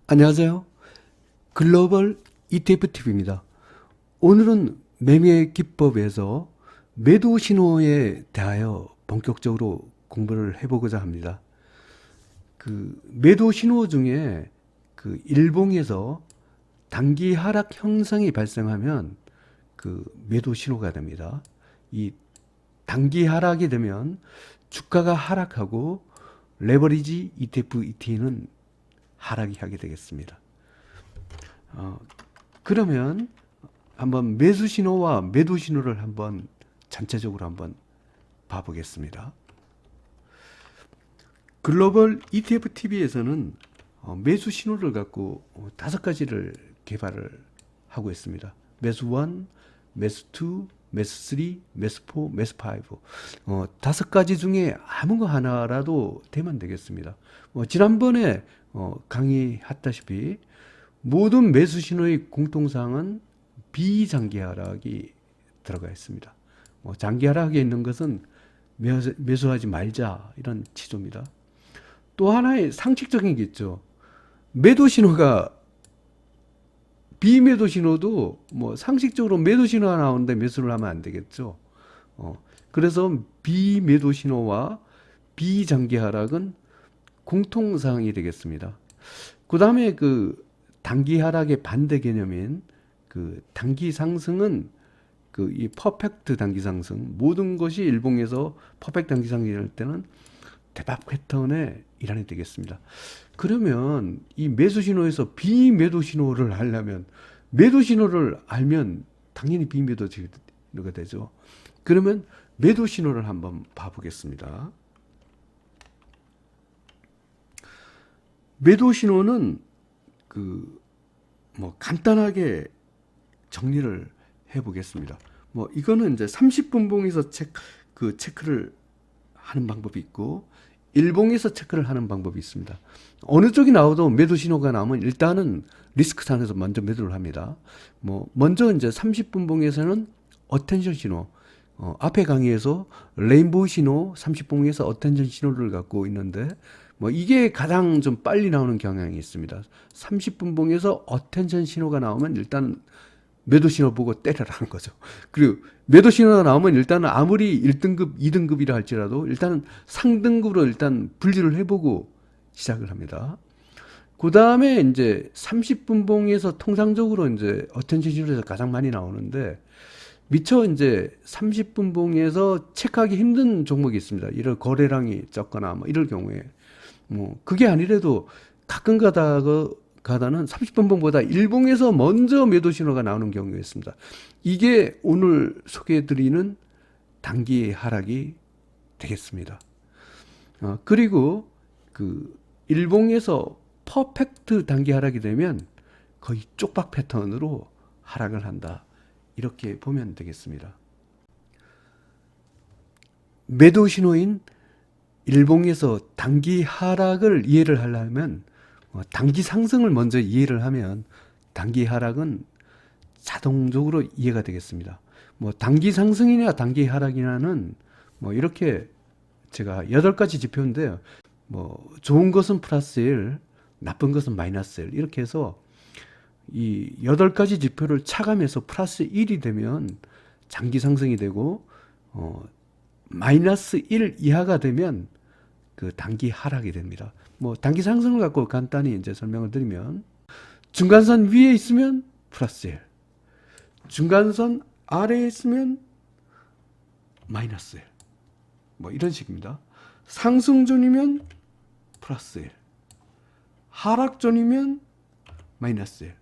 안녕하세요. 글로벌 ETF TV입니다. 오늘은 매매 기법에서 매도 신호에 대하여 본격적으로 공부를 해보고자 합니다. 그 매도 신호 중에 그 일봉에서 단기 하락 형성이 발생하면 그 매도 신호가 됩니다. 이 단기 하락이 되면 주가가 하락하고 레버리지 ETF, ET는 하락이 하게 되겠습니다. 그러면 한번 매수 신호와 매도 신호를 한번 전체적으로 한번 봐보겠습니다. 글로벌 ETF TV에서는 매수 신호를 갖고 5가지를 개발을 하고 있습니다. 매수 1, 매수 2, 매수 3, 매수 4, 매수 5. 5가지 중에 아무 하나라도 되면 되겠습니다. 지난번에 강의했다시피 모든 매수 신호의 공통사항은 비장기 하락이 들어가 있습니다. 장기 하락에 있는 것은 매수하지 말자 이런 취조입니다. 또 하나의 상식적인 게 있죠. 매도 신호가 비매도 신호도 상식적으로 매도 신호가 나오는데 매수를 하면 안 되겠죠. 그래서 비매도 신호와 비장기 하락은 공통사항이 되겠습니다. 그 다음에 그 단기 하락의 반대 개념인 그 단기 상승은 그 이 퍼펙트 단기 상승, 모든 것이 일봉에서 퍼펙트 단기 상승일 때는 대박 패턴의 일환이 되겠습니다. 그러면 이 매수 신호에서 비매도 신호를 하려면 매도 신호를 알면 당연히 비매도 신호가 되죠. 그러면 매도 신호를 한번 봐보겠습니다. 매도 신호는 간단하게 정리를 해보겠습니다. 이거는 이제 30분봉에서 체크를 하는 방법이 있고, 일봉에서 체크를 하는 방법이 있습니다. 어느 쪽이 나와도 매도 신호가 나오면 일단은 리스크 산에서 먼저 매도를 합니다. 먼저 이제 30분봉에서는 어텐션 신호, 앞에 강의에서 레인보우 신호, 30분봉에서 어텐션 신호를 갖고 있는데, 이게 가장 좀 빨리 나오는 경향이 있습니다. 30분봉에서 어텐션 신호가 나오면 일단 매도 신호 보고 때려라는 거죠. 그리고 매도 신호가 나오면 일단은 아무리 1등급, 2등급이라 할지라도 일단은 상등급으로 일단 분류를 해보고 시작을 합니다. 그 다음에 이제 30분봉에서 통상적으로 이제 어텐션 신호에서 가장 많이 나오는데, 미처 이제 30분봉에서 체크하기 힘든 종목이 있습니다. 이런 거래량이 적거나 이럴 경우에 그게 아니래도 가끔 가다는 30분봉보다 일봉에서 먼저 매도 신호가 나오는 경우가 있습니다. 이게 오늘 소개해드리는 단기 하락이 되겠습니다. 그리고 그 일봉에서 퍼펙트 단기 하락이 되면 거의 쪽박 패턴으로 하락을 한다. 이렇게 보면 되겠습니다. 매도 신호인 일봉에서 단기 하락을 이해를 하려면 단기 상승을 먼저 이해를 하면 단기 하락은 자동적으로 이해가 되겠습니다. 단기 상승이냐 단기 하락이냐는 이렇게 제가 8가지 지표인데요. 좋은 것은 플러스 1, 나쁜 것은 마이너스 1 이렇게 해서 이 8가지 지표를 차감해서 플러스 1이 되면 장기 상승이 되고 마이너스 1 이하가 되면 그 단기 하락이 됩니다. 단기 상승을 갖고 간단히 이제 설명을 드리면, 중간선 위에 있으면 플러스 1, 중간선 아래에 있으면 마이너스 1, 이런 식입니다. 상승존이면 플러스 1, 하락존이면 마이너스 1,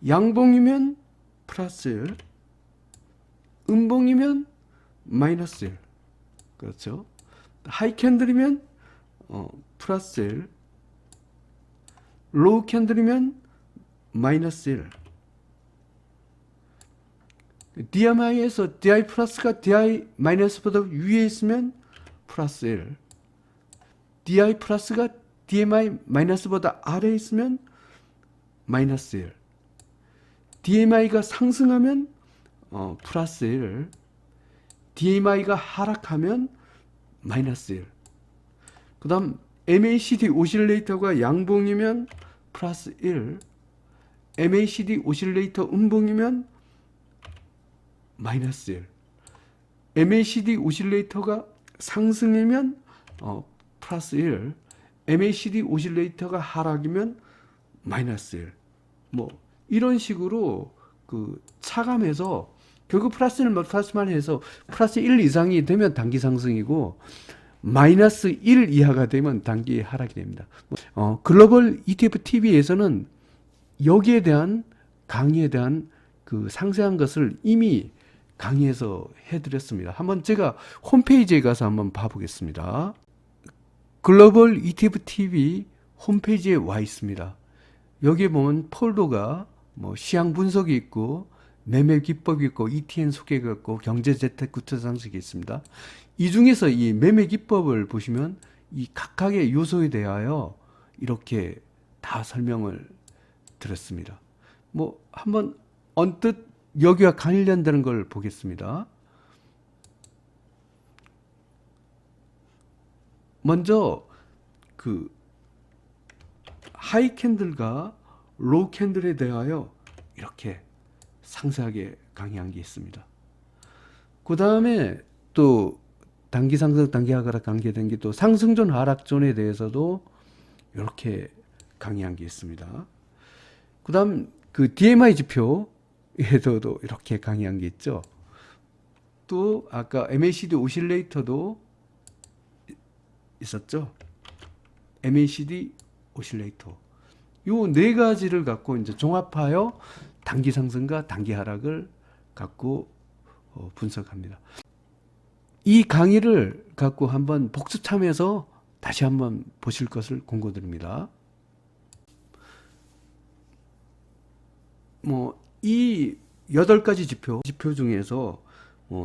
양봉이면 플러스 1, 음봉이면 마이너스 1. 그렇죠? 하이 캔들이면 플러스 1, 로우 캔들이면 마이너스 1. DMI에서 DI 플러스가 DI 마이너스보다 위에 있으면 플러스 1, DI 플러스가 DMI 마이너스보다 아래에 있으면 마이너스 1, DMI가 상승하면 플러스 1, DMI가 하락하면 마이너스 1. 그 다음 MACD 오실레이터가 양봉이면 플러스 1, MACD 오실레이터 음봉이면 마이너스 1, MACD 오실레이터가 상승이면 플러스 1, MACD 오실레이터가 하락이면 마이너스 1. 뭐 이런 식으로 그 차감해서 결국 플러스 1, 플러스만 해서 플러스 1 이상이 되면 단기 상승이고 마이너스 1 이하가 되면 단기 하락이 됩니다. 글로벌 ETF TV에서는 여기에 대한 강의에 대한 그 상세한 것을 이미 강의해서 해드렸습니다. 한번 제가 홈페이지에 가서 한번 봐보겠습니다. 글로벌 ETF TV 홈페이지에 와 있습니다. 여기에 보면 폴더가 뭐 시향 분석이 있고 매매 기법이 있고 ETN 소개가 있고 경제 재테크 투자 상식이 있습니다. 이 중에서 이 매매 기법을 보시면 이 각각의 요소에 대하여 이렇게 다 설명을 드렸습니다. 뭐 한번 언뜻 여기와 관련되는 걸 보겠습니다. 먼저 그 하이 캔들과 로우 캔들에 대하여 이렇게 상세하게 강의한 게 있습니다. 그 다음에 또 단기 상승, 단기 하락 관계된 게 또 상승존, 하락존에 대해서도 이렇게 강의한 게 있습니다. 그 다음 그 DMI 지표에서도 이렇게 강의한 게 있죠. 또 아까 MACD 오실레이터도 있었죠. MACD 오실레이터. 요 네 가지를 갖고 이제 종합하여 단기 상승과 단기 하락을 갖고 분석합니다. 이 강의를 갖고 한번 복습 참여해서 다시 한번 보실 것을 권고드립니다. 뭐 이 8가지 지표 중에서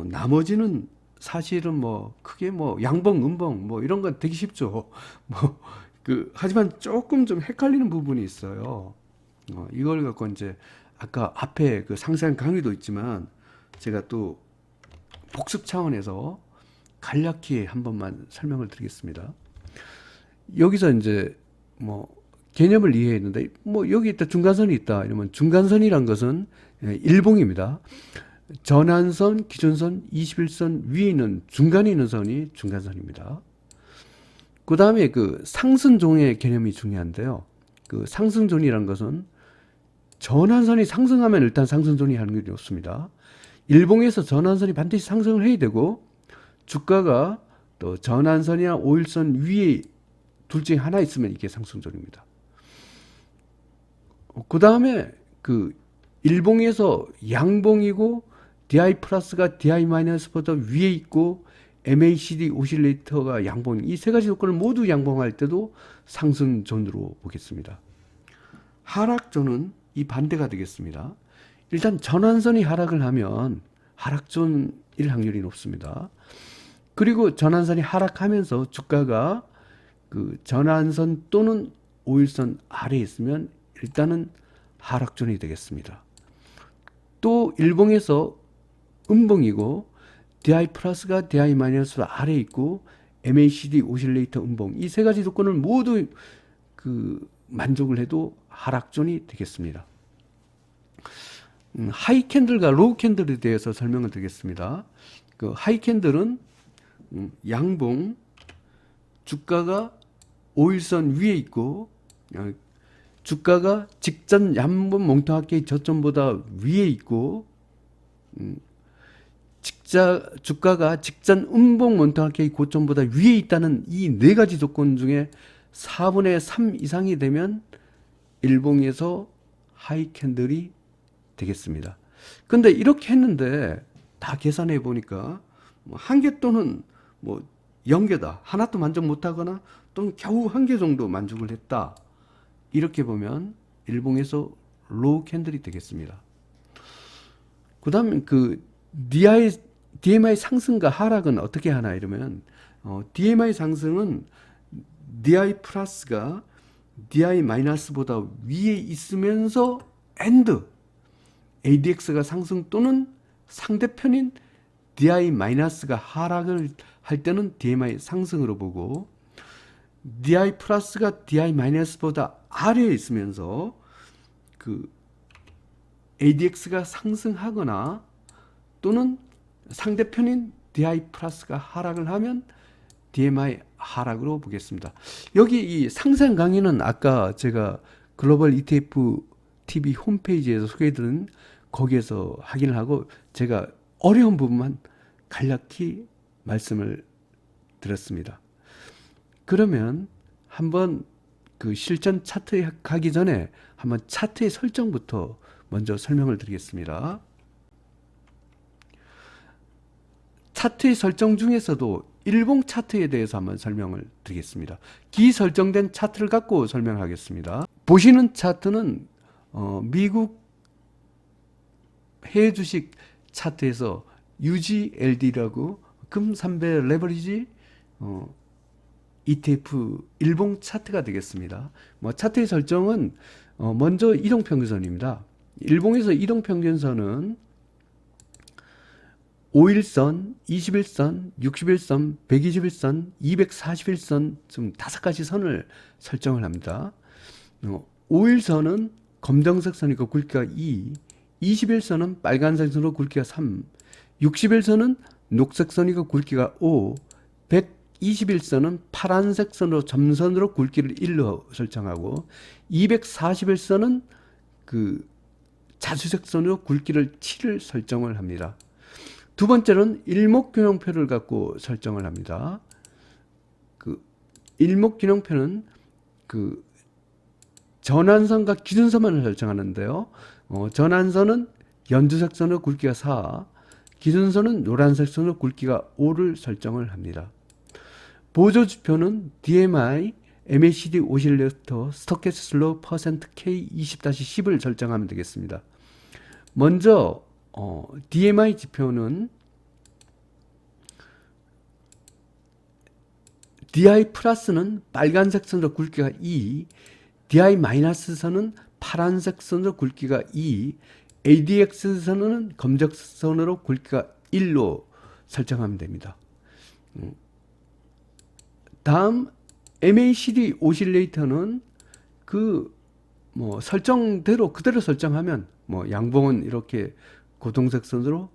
나머지는 사실은 뭐 크게 뭐 양봉, 음봉 뭐 이런 건 되기 쉽죠. 뭐 하지만 조금 좀 헷갈리는 부분이 있어요. 이걸 갖고 이제 아까 앞에 그 상세한 강의도 있지만 제가 또 복습 차원에서 간략히 한 번만 설명을 드리겠습니다. 여기서 이제 뭐 개념을 이해했는데 뭐 여기 있다 중간선이 있다 이러면 중간선이란 것은 일봉입니다. 전환선, 기준선, 21선 위에 있는 중간에 있는 선이 중간선입니다. 그 다음에 그 상승종의 개념이 중요한데요. 그 상승존이란 것은 전환선이 상승하면 일단 상승존이 하는 게 없습니다. 일봉에서 전환선이 반드시 상승을 해야 되고 주가가 또 전환선이나 5일선 위에 둘 중에 하나 있으면 이게 상승존입니다. 그 다음에 그 일봉에서 양봉이고 DI 플러스가 DI 마이너스보다 위에 있고 MACD 오실레이터가 양봉, 이 세 가지 조건을 모두 양봉할 때도 상승존으로 보겠습니다. 하락존은 이 반대가 되겠습니다. 일단 전환선이 하락을 하면 하락존일 확률이 높습니다. 그리고 전환선이 하락하면서 주가가 그 전환선 또는 5일선 아래에 있으면 일단은 하락존이 되겠습니다. 또 일봉에서 음봉이고 DI 플러스가 DI 마이너스 아래에 있고 MACD 오실레이터 음봉, 이 세 가지 조건을 모두 그 만족을 해도 하락존이 되겠습니다. 하이 캔들과 로우 캔들에 대해서 설명을 드리겠습니다. 그 하이 캔들은 양봉, 주가가 5일선 위에 있고 주가가 직전 양봉 몽타학계의 저점보다 위에 있고 주가가 직전 음봉 몽타학계의 고점보다 위에 있다는 이 네 가지 조건 중에 4분의 3 이상이 되면 일봉에서 하이 캔들이 되겠습니다. 근데 이렇게 했는데 다 계산해 보니까 한 개 또는 뭐 0개다, 하나도 만족 못하거나 또는 겨우 한 개 정도 만족을 했다, 이렇게 보면 일봉에서 로우 캔들이 되겠습니다. 그 다음에 그 DMI 상승과 하락은 어떻게 하나 이러면 DMI 상승은 DI 플러스가 DI 마이너스보다 위에 있으면서 ADX가 상승 또는 상대편인 DI 마이너스가 하락을 할 때는 DMI 상승으로 보고 DI 플러스가 DI 마이너스보다 아래에 있으면서 그 ADX가 상승하거나 또는 상대편인 DI 플러스가 하락을 하면 DMI 하락으로 보겠습니다. 여기 이 상세 강의는 아까 제가 글로벌 ETF TV 홈페이지에서 소개해드린 거기에서 확인을 하고 제가 어려운 부분만 간략히 말씀을 드렸습니다. 그러면 한번 그 실전 차트에 가기 전에 한번 차트의 설정부터 먼저 설명을 드리겠습니다. 차트의 설정 중에서도 일봉 차트에 대해서 한번 설명을 드리겠습니다. 기설정된 차트를 갖고 설명하겠습니다. 보시는 차트는 미국 해외 주식 차트에서 UGLD라고 금3배 레버리지 ETF 일봉 차트가 되겠습니다. 차트의 설정은 먼저 이동평균선입니다. 일봉에서 이동평균선은 5일선, 21선, 61선, 121선, 241선 좀 5가지 선을 설정을 합니다. 5일선은 검정색 선이고 굵기가 2, 21선은 빨간색 선으로 굵기가 3, 61선은 녹색 선이고 굵기가 5, 121선은 파란색 선으로 점선으로 굵기를 1로 설정하고 241선은 그 자주색 선으로 굵기를 7을 설정을 합니다. 두 번째는 일목균형표를 갖고 설정을 합니다. 그 일목균형표는 그 전환선과 기준선만을 설정하는데요. 전환선은 연두색 선으로 굵기가 4, 기준선은 노란색 선으로 굵기가 5를 설정을 합니다. 보조지표는 DMI, MACD 오실레이터, 스토캐스틱 슬로우 퍼센트 K 20-10을 설정하면 되겠습니다. 먼저 DMI 지표는 DI 플러스는 빨간색 선으로 굵기가 2, DI 마이너스 선은 파란색 선으로 굵기가 2, ADX 선은 검정색 선으로 굵기가 1로 설정하면 됩니다. 다음 MACD 오실레이터는 그 설정대로 그대로 설정하면 양봉은 이렇게 고동색 선으로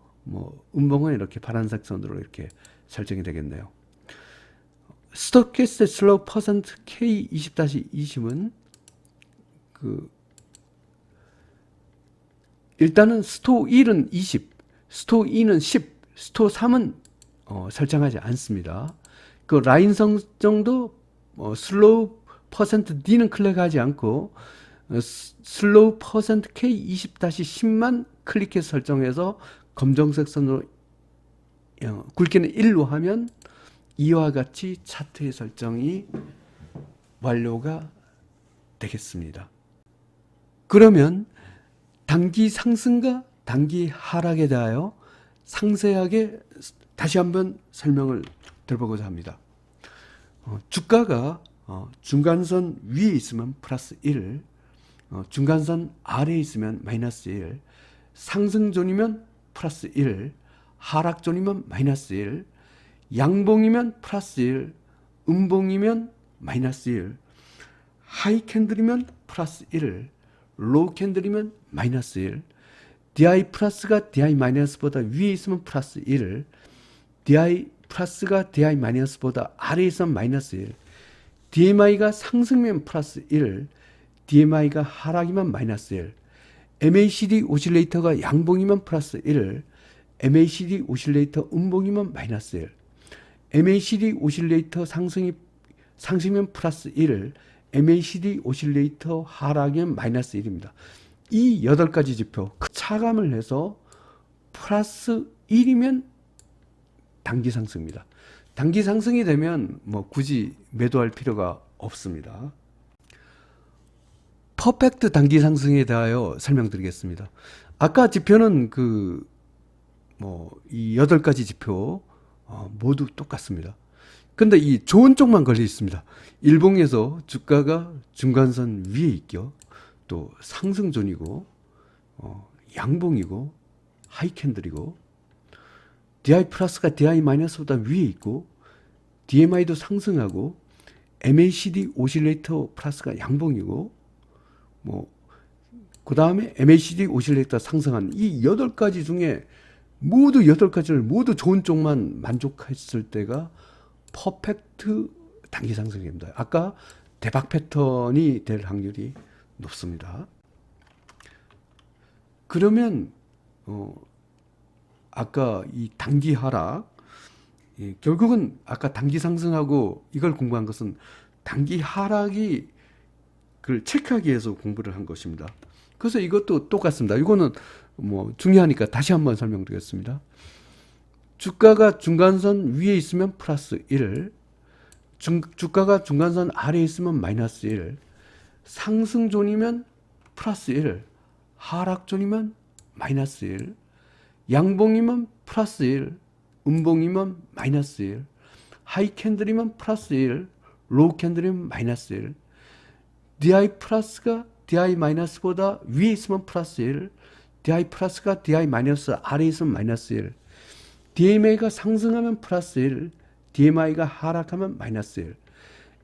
음봉은 이렇게 파란색 선으로 이렇게 설정이 되겠네요. 스토캐스틱 슬로우 퍼센트 K 20-20은 일단은 스토 1은 20, 스토 2는 10, 스토 3은 설정하지 않습니다. 그 라인 설정도 슬로우 퍼센트 D는 클릭하지 않고 슬로우 퍼센트 K 20-10만 클릭해서 설정해서 검정색 선으로 굵기는 1로 하면 이와 같이 차트의 설정이 완료가 되겠습니다. 그러면 단기 상승과 단기 하락에 대하여 상세하게 다시 한번 설명을 드려보고자 합니다. 주가가 중간선 위에 있으면 플러스 1, 중간선 아래에 있으면 마이너스 1, 상승존이면 플러스 1, 하락존이면 마이너스 1, 양봉이면 플러스 1, 음봉이면 마이너스 1, 하이 캔들이면 플러스 1, 로우 캔들이면 마이너스 1, DI 플러스가 DI 마이너스보다 위에 있으면 플러스 1, DI 플러스가 DI 마이너스보다 아래에 있으면 마이너스 1, DMI가 상승이면 플러스 1, DMI가 하락이면 마이너스 1, MACD 오실레이터가 양봉이면 플러스 1, MACD 오실레이터 음봉이면 마이너스 1, MACD 오실레이터 상승이면 플러스 1, MACD 오실레이터 하락이면 마이너스 1입니다. 이 8가지 지표 차감을 해서 플러스 1이면 단기 상승입니다. 단기 상승이 되면 굳이 매도할 필요가 없습니다. 퍼펙트 단기 상승에 대하여 설명드리겠습니다. 아까 지표는 이 8가지 지표 모두 똑같습니다. 근데 이 좋은 쪽만 걸려 있습니다. 일봉에서 주가가 중간선 위에 있고 또 상승존이고 양봉이고 하이 캔들이고 DI 플러스가 DI 마이너스보다 위에 있고 DMI도 상승하고 MACD 오실레이터 플러스가 양봉이고 뭐 그 다음에 MACD 오실레이터 상승한 이 8가지 중에 모두 8가지를 모두 좋은 쪽만 만족했을 때가 퍼펙트 단기 상승입니다. 아까 대박 패턴이 될 확률이 높습니다. 그러면 아까 이 단기 하락, 결국은 아까 단기 상승하고 이걸 공부한 것은 단기 하락이 그걸 체크하기 위해서 공부를 한 것입니다. 그래서 이것도 똑같습니다. 이거는 뭐 중요하니까 다시 한번 설명드리겠습니다. 주가가 중간선 위에 있으면 플러스 1, 주가가 중간선 아래에 있으면 마이너스 1, 상승존이면 플러스 1, 하락존이면 마이너스 1, 양봉이면 플러스 1, 음봉이면 마이너스 1, 하이 캔들이면 플러스 1, 로우 캔들이면 마이너스 1, DI 플러스가 DI 마이너스보다 위에 있으면 플러스 1, DI 플러스가 DI 마이너스 아래에 있으면 마이너스 1, DMA가 상승하면 플러스 1, DMI가 하락하면 마이너스 1,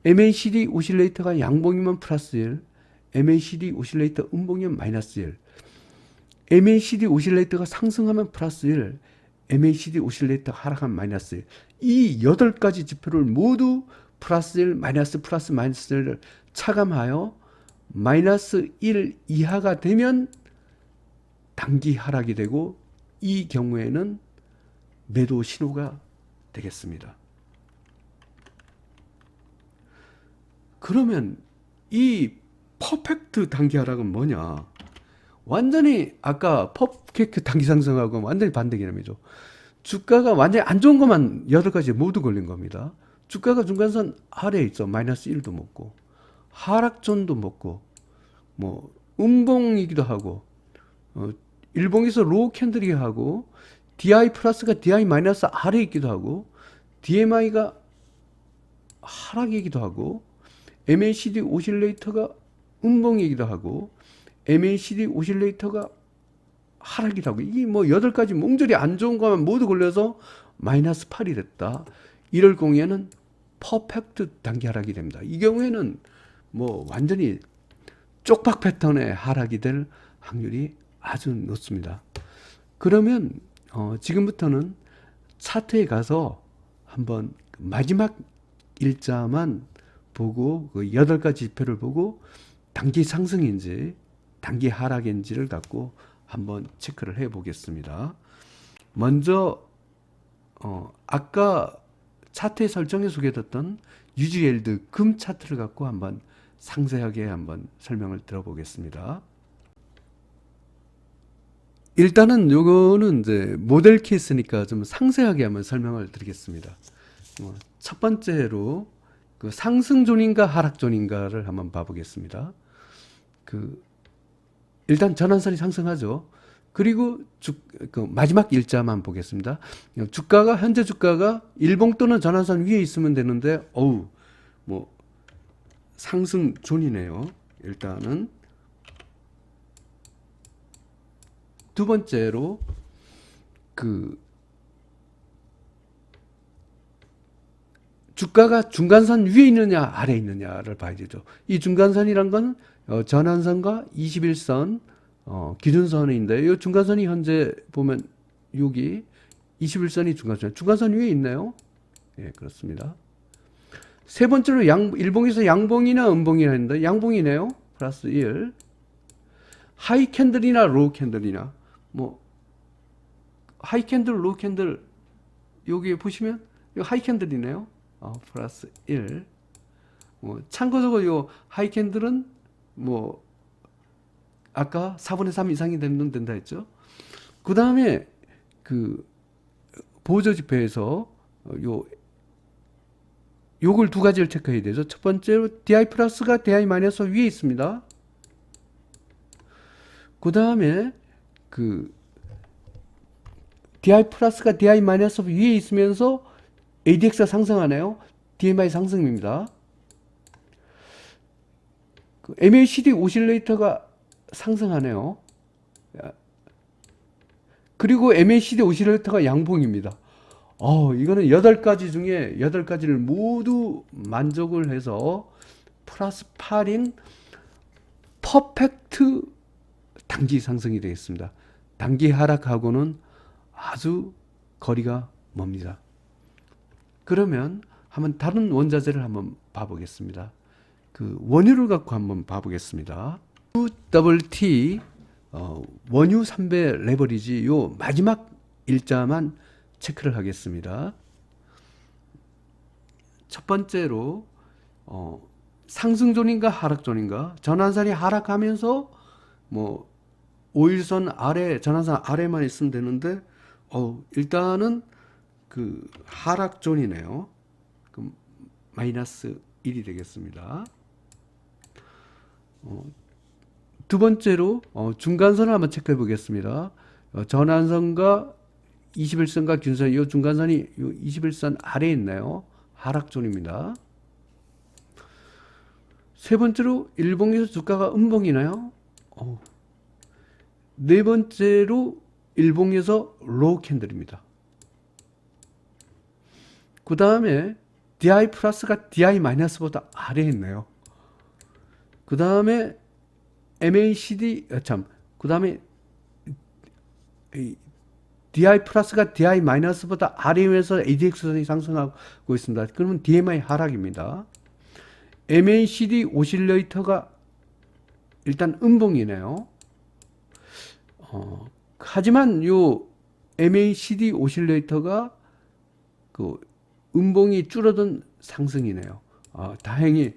MACD 오실레이터가 양봉이면 플러스 1, MACD 오실레이터 음봉이면 마이너스 1, MACD 오실레이터가 상승하면 플러스 1, MACD 오실레이터가 하락하면 마이너스 1. 이 8가지 지표를 모두 플러스 1, 마이너스 1을 차감하여 마이너스 1 이하가 되면 단기 하락이 되고 이 경우에는 매도 신호가 되겠습니다. 그러면 이 퍼펙트 단기 하락은 뭐냐? 완전히 아까 퍼펙트 단기 상승하고 완전히 반대 개념이죠. 주가가 완전히 안 좋은 것만 8가지 모두 걸린 겁니다. 주가가 중간선 아래에 있어. 마이너스 1도 먹고 하락존도 먹고 뭐 음봉이기도 하고 일봉에서 로우 캔들이 하고 DI 플러스가 DI 마이너스 아래에 있기도 하고 DMI가 하락이기도 하고 MACD 오실레이터가 음봉이기도 하고 MACD 오실레이터가 하락이기도 하고 이게 뭐 8가지 몽절이 안 좋은 것만 모두 걸려서 마이너스 8이 됐다. 이럴 경우에는 퍼펙트 단기 하락이 됩니다. 이 경우에는 뭐 완전히 쪽박 패턴의 하락이 될 확률이 아주 높습니다. 그러면 지금부터는 차트에 가서 한번 마지막 일자만 보고 그 8가지 지표를 보고 단기 상승인지 단기 하락인지를 갖고 한번 체크를 해 보겠습니다. 먼저 아까 차트에 설정해 소개했던 유지엘드 금 차트를 갖고 한번 상세하게 한번 설명을 들어보겠습니다. 일단은 요거는 이제 모델 케이스니까 좀 상세하게 한번 설명을 드리겠습니다. 첫 번째로 그 상승존인가 하락존인가를 한번 봐보겠습니다. 일단 전환선이 상승하죠. 그리고 그 마지막 일자만 보겠습니다. 현재 주가가 일봉 또는 전환선 위에 있으면 되는데, 뭐 상승존이네요. 일단은 두 번째로 주가가 중간선 위에 있느냐 아래에 있느냐를 봐야 되죠. 이 중간선이란 건 전환선과 21선 기준선인데 이 중간선이 현재 보면 여기 21선이 중간선 위에 있나요? 예, 그렇습니다. 세 번째로 일봉에서 양봉이나 음봉이나 했는데 양봉이네요. 플러스 1. 하이 캔들이나 로우 캔들이나 뭐 하이 캔들, 로우 캔들 여기 보시면 이 하이 캔들이네요. 플러스 1. 참고적으로 요 하이 캔들은 뭐 아까 4분의 3 이상이 되면 된다 했죠. 그 다음에 보조 지표에서 요걸 두 가지를 체크해야 되죠. 첫 번째로 DI 플러스가 DI 마이너스 위에 있습니다. 그 다음에 DI 플러스가 DI 마이너스 위에 있으면서 ADX가 상승하네요. DMI 상승입니다. MACD 오실레이터가 상승하네요. 그리고 MACD 오실레이터가 양봉입니다. 이거는 8가지 중에 8가지를 모두 만족을 해서 플러스 8인 퍼펙트 단기 상승이 되겠습니다. 단기 하락하고는 아주 거리가 멉니다. 그러면 한번 다른 원자재를 한번 봐보겠습니다. 그 원유를 갖고 한번 봐보겠습니다. UWT 원유 3배 레버리지 요 마지막 일자만 체크를 하겠습니다. 첫 번째로 상승존인가 하락존인가, 전환선이 하락하면서 뭐 5일선 아래, 전환선 아래만 있으면 되는데 일단은 그 하락존이네요. 그럼 마이너스 1이 되겠습니다. 두 번째로 중간선을 한번 체크해 보겠습니다. 전환선과 21선과 균선, 이 중간선이 이 21선 아래에 있나요? 하락존입니다. 세 번째로 일봉에서 주가가 음봉이나요? 네 번째로 일봉에서 로우 캔들입니다. 그 다음에 DI 플러스가 DI 마이너스보다 아래에 있네요. 그 다음에 MACD, 그 다음에 DI 플러스가 DI 마이너스보다 아래에서 ADX선이 상승하고 있습니다. 그러면 DMI 하락입니다. MACD 오실레이터가 일단 음봉이네요. 하지만 요 MACD 오실레이터가 그 음봉이 줄어든 상승이네요. 다행히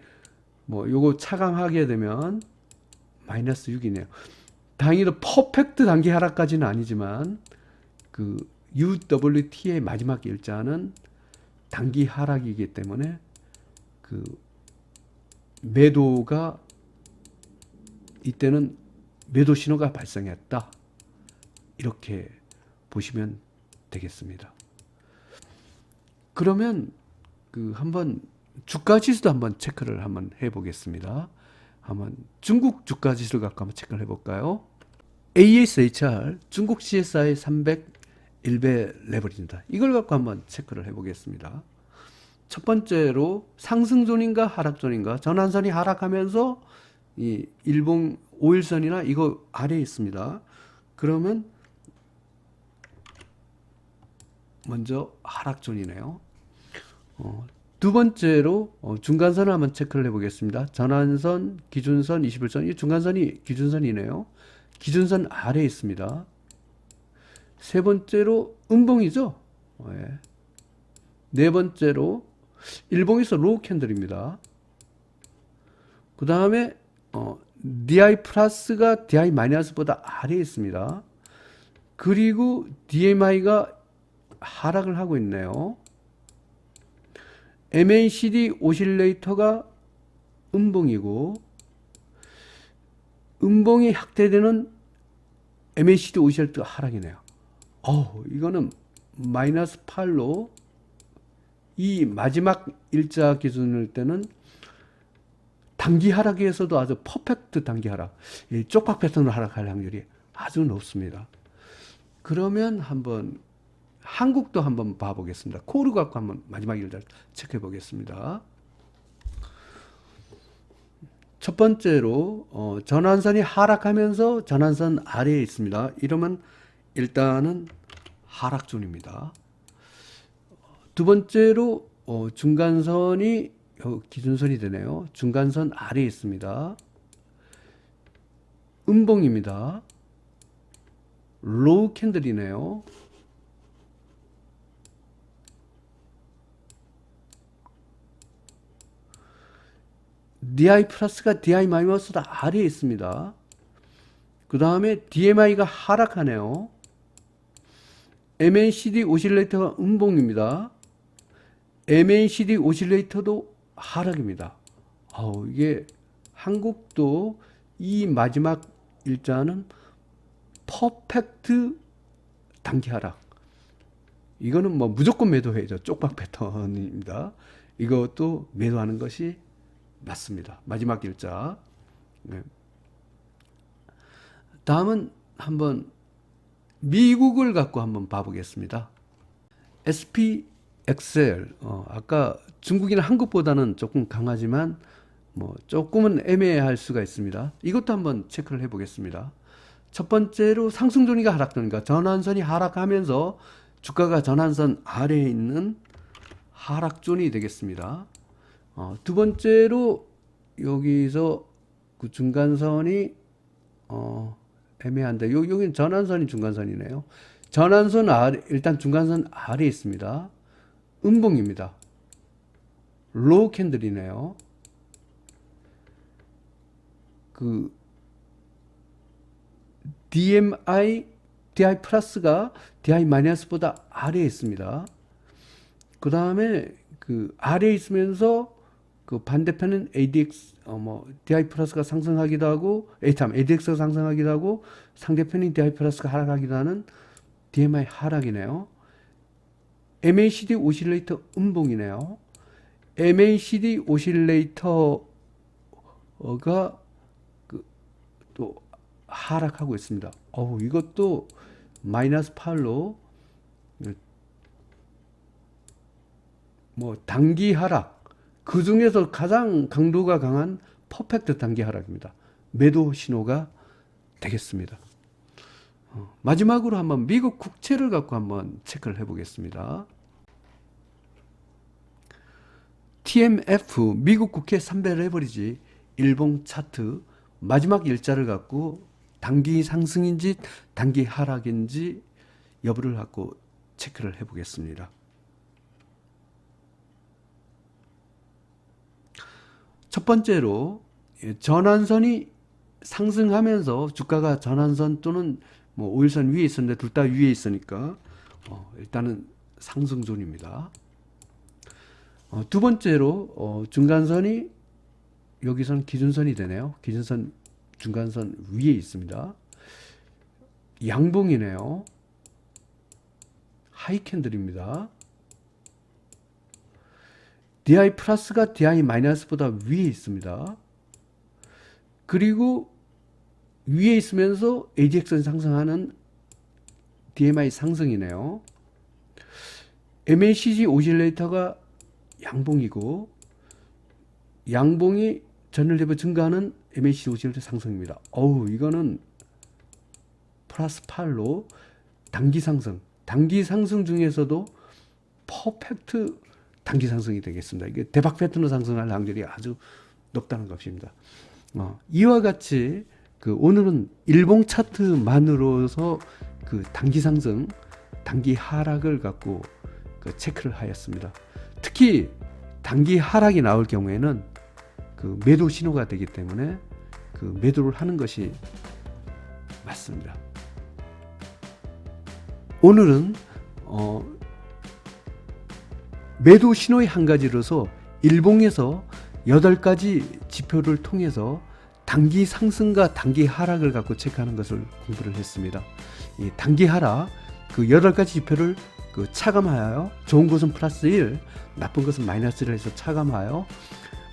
뭐 요거 차감하게 되면 마이너스 6이네요. 다행히도 퍼펙트 단기 하락까지는 아니지만 그 UWT의 마지막 일자는 단기 하락이기 때문에 그 매도가 이때는 매도 신호가 발생했다. 이렇게 보시면 되겠습니다. 그러면 그 한번 주가 지수도 한번 체크를 한번 해 보겠습니다. 한번 중국 주가 지수를 갖고 한번 체크를 해 볼까요? ASHR 중국 CSI 300 1배 레버리지입니다. 이걸 갖고 한번 체크를 해 보겠습니다. 첫 번째로 상승존인가 하락존인가, 전환선이 하락하면서 이 일봉 5일선이나 이거 아래에 있습니다. 그러면 먼저 하락존이네요. 두 번째로 중간선을 한번 체크를 해 보겠습니다. 전환선, 기준선, 21선, 이 중간선이 기준선이네요. 기준선 아래에 있습니다. 세 번째로 음봉이죠. 네 번째로 일봉에서 로우 캔들입니다. 그 다음에 DI 플러스가 DI 마이너스보다 아래에 있습니다. 그리고 DMI가 하락을 하고 있네요. MACD 오실레이터가 음봉이고, 음봉이 확대되는 MACD 오실레이터가 하락이네요. 이거는 마이너스 8로 이 마지막 일자 기준일 때는 단기 하락에서도 아주 퍼펙트 단기 하락, 이 쪽박 패턴으로 하락할 확률이 아주 높습니다. 그러면 한번 한국도 한번 봐보겠습니다. 코르 갖고 한번 마지막 일자 체크해 보겠습니다. 첫 번째로 전환선이 하락하면서 전환선 아래에 있습니다. 이러면 일단은 하락존입니다. 두 번째로 중간선이 기준선이 되네요. 중간선 아래에 있습니다. 음봉입니다. 로우 캔들이네요. DI 플러스가 DI 마이너스보다 아래에 있습니다. 그 다음에 DMI가 하락하네요. MACD 오실레이터가 음봉입니다. MACD 오실레이터도 하락입니다. 이게 한국도 이 마지막 일자는 퍼펙트 단기 하락. 이거는 뭐 무조건 매도해야죠. 쪽박 패턴입니다. 이것도 매도하는 것이 맞습니다. 마지막 일자. 다음은 한번 미국을 갖고 한번 봐보겠습니다. SPXL, 아까 중국이나 한국보다는 조금 강하지만 뭐 조금은 애매할 수가 있습니다. 이것도 한번 체크를 해보겠습니다. 첫 번째로 상승존이가 하락존이니까 전환선이 하락하면서 주가가 전환선 아래에 있는 하락존이 되겠습니다. 두 번째로 여기서 그 중간선이 애매한데 여기는 전환선이 중간선이네요. 전환선 아래, 일단 중간선 아래에 있습니다. 음봉입니다. 로우 캔들이네요. 그 DMI, DI 플러스가 DI 마이너스보다 아래에 있습니다. 그 다음에 그 아래에 있으면서 그 반대편은 ADX, DI 플러스가 상승하기도 하고, ADX가 상승하기도 하고, 상대편인 DI 플러스가 하락하기도 하는 DMI 하락이네요. MACD 오실레이터 음봉이네요. MACD 오실레이터가 또 하락하고 있습니다. 이것도 마이너스 8로 뭐 단기 하락, 그 중에서 가장 강도가 강한 퍼펙트 단기 하락입니다. 매도 신호가 되겠습니다. 마지막으로 한번 미국 국채를 갖고 한번 체크를 해보겠습니다. TMF 미국 국채 3배 레버리지 일봉 차트 마지막 일자를 갖고 단기 상승인지 단기 하락인지 여부를 갖고 체크를 해보겠습니다. 첫 번째로 전환선이 상승하면서 주가가 전환선 또는 뭐 5일선 위에 있었는데 둘 다 위에 있으니까 일단은 상승존입니다. 두 번째로 중간선이 여기선 기준선이 되네요. 기준선 중간선 위에 있습니다. 양봉이네요. 하이 캔들입니다. DI 플러스가 DI 마이너스보다 위에 있습니다. 그리고 위에 있으면서 ADX는 상승하는 DMI 상승이네요. MACD 오실레이터가 양봉이고 양봉이 전일 대비 증가하는 MACD 오실레이터 상승입니다. 이거는 플러스 8로 단기 상승. 단기 상승 중에서도 퍼펙트 단기 상승이 되겠습니다. 이게 대박 패턴으로 상승할 확률이 아주 높다는 것입니다. 이와 같이 오늘은 일봉 차트만으로서 단기 상승, 단기 하락을 갖고 체크를 하였습니다. 특히 단기 하락이 나올 경우에는 매도 신호가 되기 때문에 매도를 하는 것이 맞습니다. 오늘은 매도 신호의 한 가지로서 일봉에서 8가지 지표를 통해서 단기 상승과 단기 하락을 갖고 체크하는 것을 공부를 했습니다. 이 단기 하락, 8가지 지표를 차감하여 좋은 것은 플러스 1, 나쁜 것은 마이너스 1을 해서 차감하여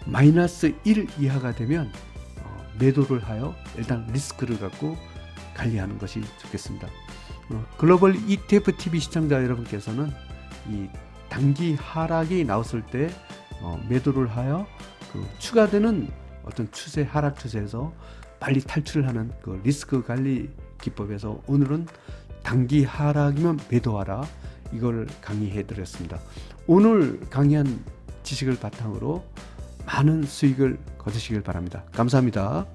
마이너스 1 이하가 되면 매도를 하여 일단 리스크를 갖고 관리하는 것이 좋겠습니다. 글로벌 ETF TV 시청자 여러분께서는 이 단기 하락이 나왔을 때 매도를 하여 추가되는 어떤 추세, 하락 추세에서 빨리 탈출을 하는 리스크 관리 기법에서 오늘은 단기 하락이면 매도하라, 이걸 강의해 드렸습니다. 오늘 강의한 지식을 바탕으로 많은 수익을 거두시길 바랍니다. 감사합니다.